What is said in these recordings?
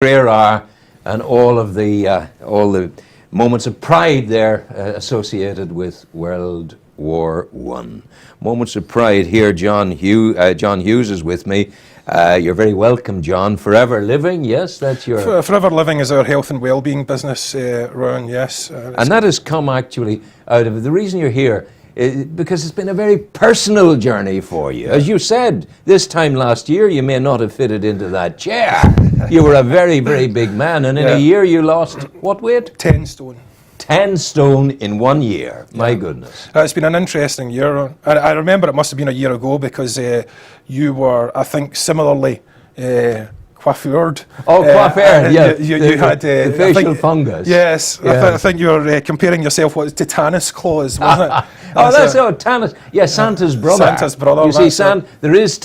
career are, and all the moments of pride there associated with World War I. Moments of pride here. John Hughes is with me. You're very welcome, John. Forever Living, yes, that's your... Forever Living is our health and well-being business, Ron, yes. And that has come actually out of... The reason you're here is because it's been a very personal journey for you. As you said, this time last year, you may not have fitted into that chair. You were a very, very big man, and in a year you lost, what weight? 10 stone. 10 stone in 1 year. My goodness. It's been an interesting year. And I remember it must have been a year ago because you were, I think, similarly coiffured. Oh, coiffured, yeah. You had the facial fungus. Yes, yes. I think you were comparing yourself to Tannis Claus, wasn't it? Oh, that's Tannis. Yeah, Santa's brother. Santa's brother. You see, there is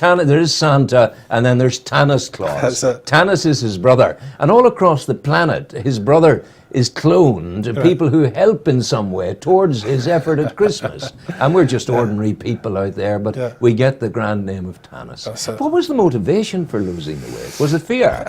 Santa, and then there's Tannis Claus. Tannis is his brother, and all across the planet, his brother is cloned to people who help in some way towards his effort at Christmas. And we're just ordinary people out there, but we get the grand name of Tannis. What was the motivation for losing the weight? Was it fear?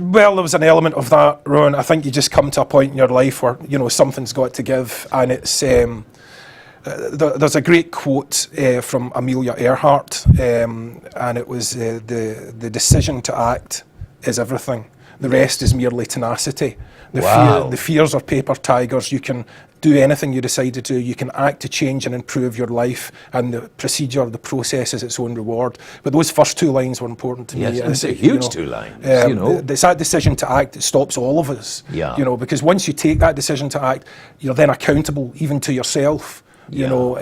Well, there was an element of that, Ron. I think you just come to a point in your life where, you know, something's got to give, and it's... there's a great quote from Amelia Earhart, and it was, the decision to act is everything. The rest is merely tenacity. The fears are paper tigers. You can do anything you decide to do. You can act to change and improve your life, and the procedure, the process is its own reward. But those first two lines were important to me. Yes, it's a huge two lines. It's that decision to act that stops all of us. You know, because once you take that decision to act, you're then accountable even to yourself. You know,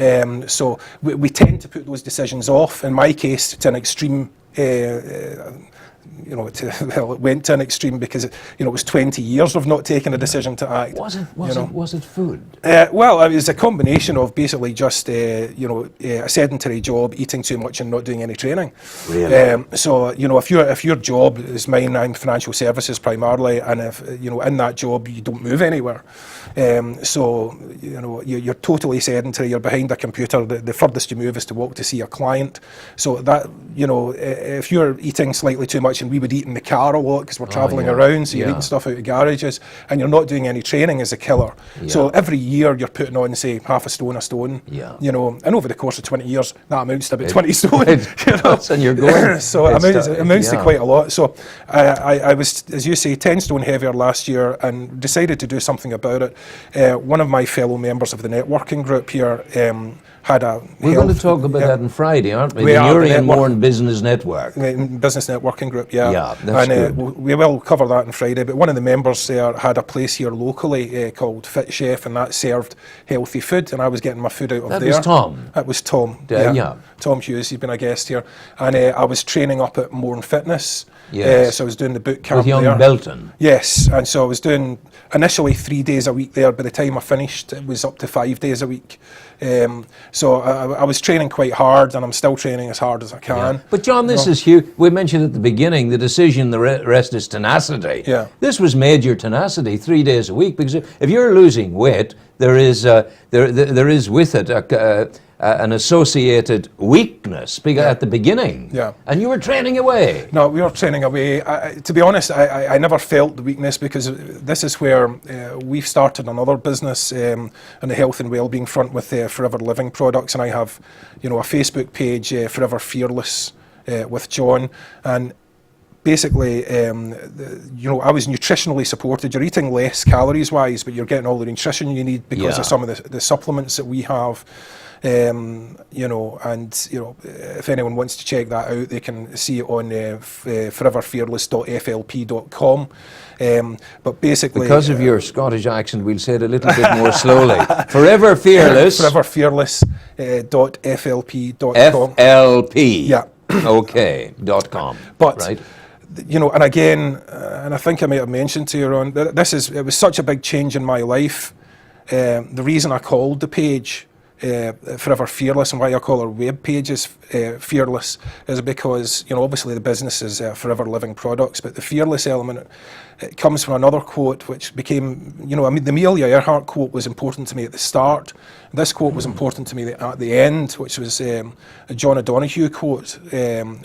so we tend to put those decisions off. In my case, to an extreme. You know, it went to an extreme because it was 20 years of not taking a decision to act. Was it food? Well, it was a combination of basically just a sedentary job, eating too much, and not doing any training. Really? So if your job is mine, I'm financial services primarily, and if in that job you don't move anywhere, so you're totally sedentary. You're behind a computer. The furthest you move is to walk to see a client. So that if you're eating slightly too much, and we would eat in the car a lot because we're travelling around, so you're eating stuff out of garages, and you're not doing any training, is a killer. So every year you're putting on, say, half a stone, and over the course of 20 years, that amounts to about 20 stone. And you're going. So it amounts to quite a lot. So I was, as you say, 10 stone heavier last year, and decided to do something about it. One of my fellow members of the networking group here had a... We're going to talk about that on Friday, aren't we? The Newry and Mourne Business Network. Business networking group, Yeah, that's good. We will cover that on Friday, but one of the members there had a place here locally called Fit Chef, and that served healthy food, and I was getting my food out of there. That was Tom? That was Tom, Tom Hughes, he'd been a guest here. And I was training up at Mourne Fitness. Yes. So I was doing the boot camp with young Belton. Yes, and so I was doing initially 3 days a week there. By the time I finished, it was up to 5 days a week. So I was training quite hard, and I'm still training as hard as I can. But John, this is huge. We mentioned at the beginning the decision, the rest is tenacity. This was major tenacity, 3 days a week, because if you're losing weight, there is with it an associated weakness at the beginning. And you were training away. No, we were training away. To be honest, I never felt the weakness, because this is where we've started another business in the health and well-being front with Forever Living products, and I have, a Facebook page, Forever Fearless, with John, and basically, I was nutritionally supported. You're eating less calories-wise, but you're getting all the nutrition you need because of some of the supplements that we have. If anyone wants to check that out, they can see it on foreverfearless.flp.com. But basically, because of your Scottish accent, we'll say it a little bit more slowly. Forever Fearless. Foreverfearless.flp.com. FLP. Okay. .com. But right. And again, and I think I may have mentioned to you, Ron, it was such a big change in my life. The reason I called the page Forever Fearless, and why I call our web pages Fearless, is because obviously the business is Forever Living products, but the fearless element, it comes from another quote which became, the Amelia Earhart quote was important to me at the start. This quote was important to me at the end, which was a John O'Donoghue quote,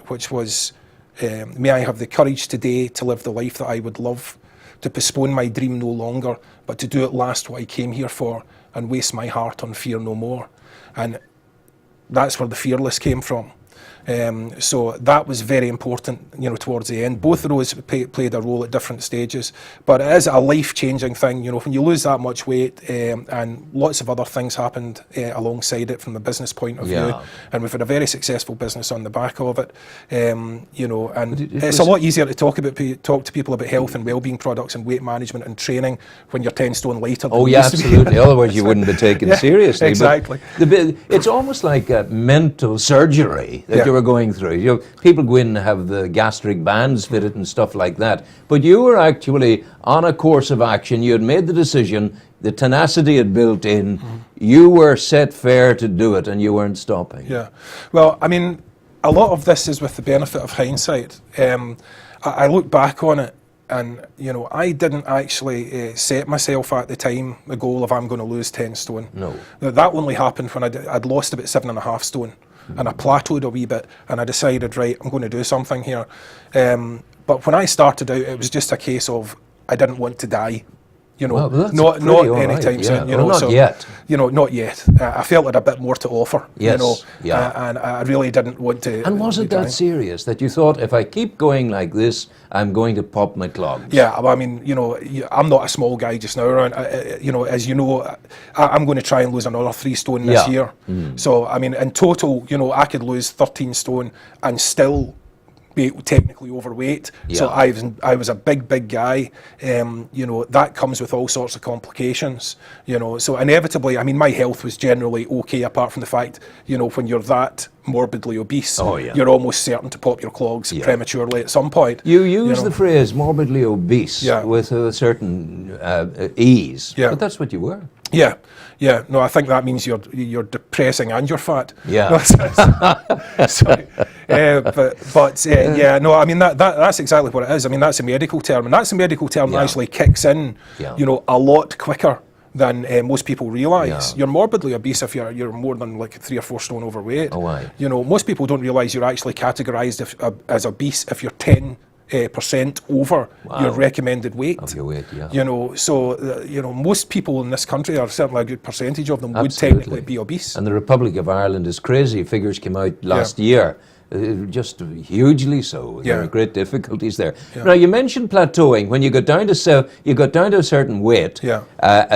which was May I have the courage today to live the life that I would love, to postpone my dream no longer, but to do at last what I came here for, and waste my heart on fear no more. And that's where the fearless came from. So that was very important, towards the end. Both of those played a role at different stages, but it is a life-changing thing. When you lose that much weight, and lots of other things happened alongside it from the business point of view, and we've had a very successful business on the back of it. And it's a lot easier to talk to people about health and well-being products and weight management and training when you're 10 stone lighter. Oh yeah, absolutely. Otherwise, you wouldn't be taken seriously. Exactly. But it's almost like a mental surgery that you were going through. People go in and have the gastric bands fitted and stuff like that. But you were actually on a course of action. You had made the decision. The tenacity had built in. You were set fair to do it, and you weren't stopping. Yeah. Well, I mean, a lot of this is with the benefit of hindsight. I look back on it, and I didn't actually set myself at the time the goal of I'm going to lose 10 stone. No. That only happened when I'd lost about 7.5 stone. And I plateaued a wee bit, and I decided, right, I'm going to do something here. But when I started out, it was just a case of I didn't want to die. Well, not anytime soon. Not yet. Not yet. I felt it a bit more to offer. Yes. And I really didn't want to. And was it that serious that you thought, if I keep going like this, I'm going to pop my clogs? Yeah. I mean, I'm not a small guy just now. Around, as you know, I'm going to try and lose another 3 stone this year. So I mean, in total, I could lose 13 stone and still be technically overweight. So I was a big guy. That comes with all sorts of complications. So inevitably, I mean, my health was generally okay, apart from the fact, when you're that morbidly obese, you're almost certain to pop your clogs prematurely at some point. You use the phrase morbidly obese with a certain ease, but that's what you were. Yeah. No, I think that means you're depressing and you're fat. Yeah. Sorry. No, I mean that's exactly what it is. I mean, that's a medical term, and that's a medical term that actually kicks in, a lot quicker than most people realise. You're morbidly obese if you're more than like 3 or 4 stone overweight. Oh, aye. Most people don't realise you're actually categorised as obese if you're 10% over your recommended weight. Of your weight, So most people in this country, or certainly a good percentage of them, would technically be obese. And the Republic of Ireland is crazy. Figures came out last year, just hugely so. There are great difficulties there. Now you mentioned plateauing. When you got down to a certain weight.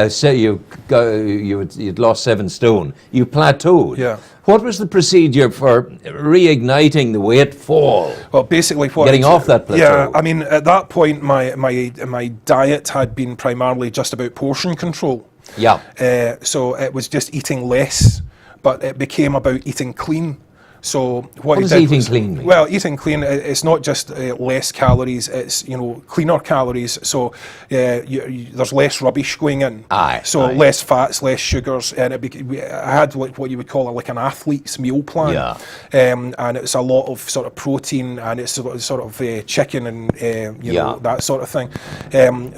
Say you'd lost 7 stone. You plateaued. What was the procedure for reigniting the weight fall? Well, basically, getting off that plateau. Yeah, I mean, at that point, my diet had been primarily just about portion control. So it was just eating less, but it became about eating clean. So what does eating clean mean? Well, eating clean, it's not just less calories, it's cleaner calories. So there's less rubbish going in. Less fats, less sugars, and I had what you would call like an athlete's meal plan. And it's a lot of sort of protein, and it's sort of chicken and that sort of thing.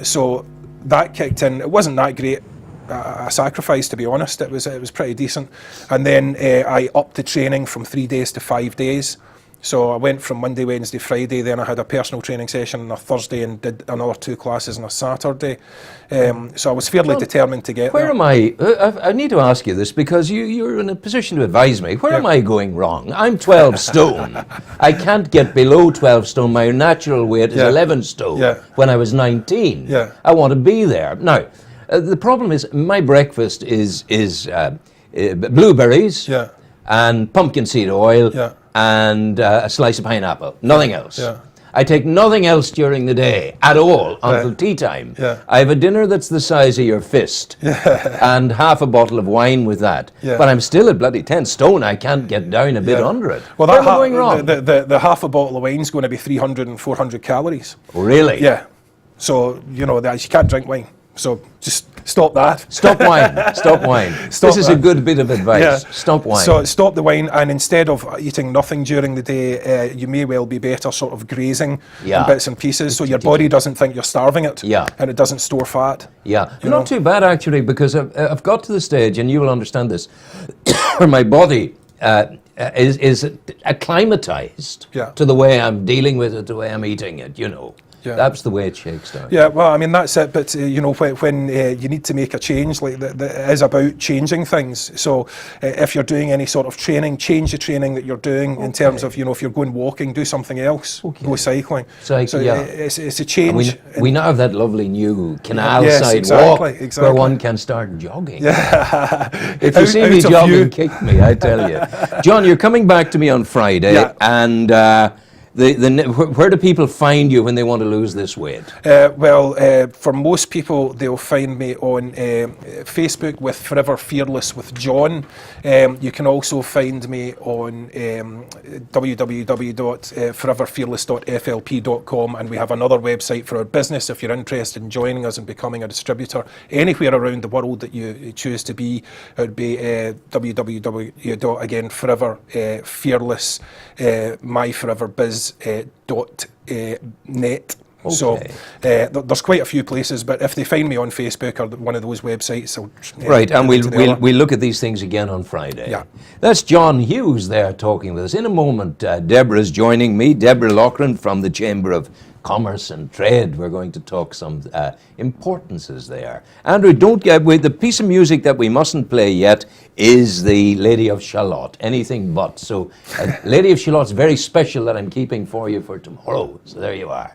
So that kicked in. It wasn't that great a sacrifice, to be honest. It was pretty decent. And then I upped the training from 3 days to 5 days. So I went from Monday, Wednesday, Friday, then I had a personal training session on a Thursday and did another 2 classes on a Saturday. So I was fairly determined to get there. I need to ask you this, because you're in a position to advise me. Where am I going wrong? I'm 12 stone. I can't get below 12 stone. My natural weight is 11 stone when I was 19. I want to be there. Now, the problem is my breakfast is blueberries and pumpkin seed oil and a slice of pineapple. Nothing else. I take nothing else during the day at all until tea time. I have a dinner that's the size of your fist and half a bottle of wine with that. But I'm still at bloody 10 stone. I can't get down a bit under it. Well, where am I going wrong? The half a bottle of wine is going to be 300 and 400 calories. Oh, really? Yeah. So, you can't drink wine. So just stop that. Stop wine. Stop wine. This is a good bit of advice. Stop wine. So stop the wine, and instead of eating nothing during the day, you may well be better sort of grazing in bits and pieces, so your body doesn't think you're starving it, and it doesn't store fat. Not too bad, actually, because I've got to the stage, and you will understand this, where my body is acclimatized to the way I'm dealing with it, the way I'm eating it, you know. Yeah. That's the way it shakes down. Yeah, well, I mean, that's it. But, you know, when you need to make a change, like that is about changing things. So if you're doing any sort of training, change the training that you're doing in terms of, you know, if you're going walking, do something else, go cycling. So it's a change. And we now have that lovely new canal side walk where one can start jogging. Yeah. If you see me jogging, kick me, I tell you. John, you're coming back to me on Friday, and where do people find you when they want to lose this weight? For most people, they'll find me on Facebook with Forever Fearless with John. You can also find me on www.foreverfearless.flp.com, and we have another website for our business if you're interested in joining us and becoming a distributor anywhere around the world that you choose to be. It would be www.foreverfearless myforeverbiz.net. Okay. So there's quite a few places, but if they find me on Facebook or one of those websites, right, and we'll look at these things again on Friday. Yeah, that's John Hughes there talking with us. In a moment, Deborah's joining me, Deborah Loughran from the Chamber of Commerce and Trade. We're going to talk some importances there. Andrew, don't get away. The piece of music that we mustn't play yet is the Lady of Shalott, anything but. So Lady of Shalott's very special that I'm keeping for you for tomorrow. So there you are.